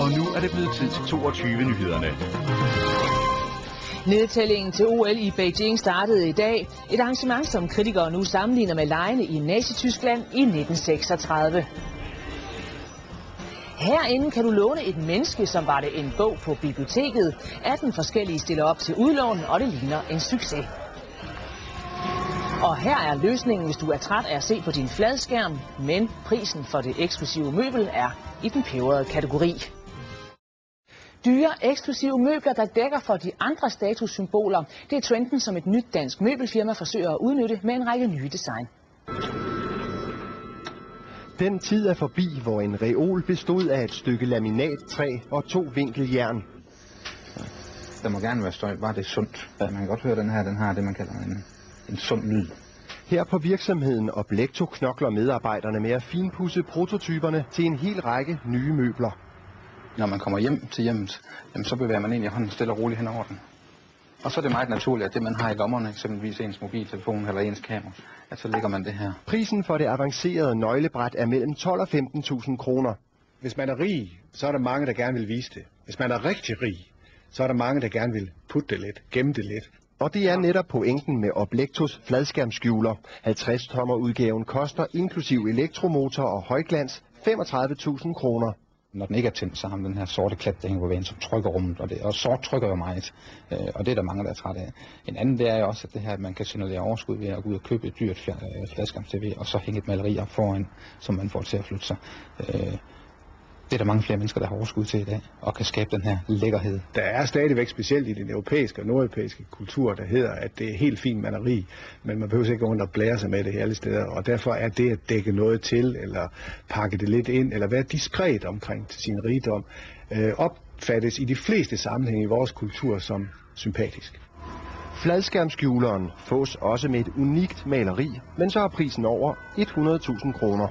Og nu er det blevet tid til 22-nyhederne. Nedtællingen til OL i Beijing startede i dag. Et arrangement, som kritikere nu sammenligner med legene i Nazi-Tyskland i 1936. Herinde kan du låne et menneske, som var det en bog på biblioteket. 18 forskellige stiller op til udlån, og det ligner en succes. Og her er løsningen, hvis du er træt af at se på din fladskærm, men prisen for det eksklusive møbel er i den peberede kategori. Dyre, eksklusive møbler, der dækker for de andre statussymboler. Det er trenden, som et nyt dansk møbelfirma forsøger at udnytte med en række nye design. Den tid er forbi, hvor en reol bestod af et stykke laminattræ og 2 vinkeljern. Der må gerne være støj, bare det er sundt. Man kan godt høre, den har det, man kalder en sund lyd. Her på virksomheden Oblekto knokler medarbejderne med at finpudse prototyperne til en hel række nye møbler. Når man kommer hjem til hjemmet, så bevæger man egentlig hånden stille og roligt hen over den. Og så er det meget naturligt, at det man har i lommerne, eksempelvis ens mobiltelefon eller ens kamera, at så lægger man det her. Prisen for det avancerede nøglebræt er mellem 12.000 og 15.000 kroner. Hvis man er rig, så er der mange, der gerne vil vise det. Hvis man er rigtig rig, så er der mange, der gerne vil putte det lidt, gemme det lidt. Og det er netop pointen med Oblektos fladskærmsskjuler. 50-tommer udgaven koster inklusiv elektromotor og højglans 35.000 kroner. Når den ikke er tændt, så har den her sorte klat, der hænger på væggen, som trykker rummet, og sort trykker jo meget, og det er der mange, der er træt af. En anden, det er jo også, at det her, at man kan signalere overskud ved at gå ud og købe et dyrt fladskærms-tv, og så hænge et maleri op foran, som man får til at flytte sig. Det er der mange flere mennesker, der har overskud til i dag, og kan skabe den her lækkerhed. Der er stadigvæk specielt i den europæiske og nordeuropæiske kultur, der hedder, at det er helt fint, man er rig, men man behøver ikke gå rundt og blære sig med det alle steder, og derfor er det at dække noget til, eller pakke det lidt ind, eller være diskret omkring til sin rigdom, opfattes i de fleste sammenhænge i vores kultur som sympatisk. Fladskærmsskjuleren fås også med et unikt maleri, men så er prisen over 100.000 kroner.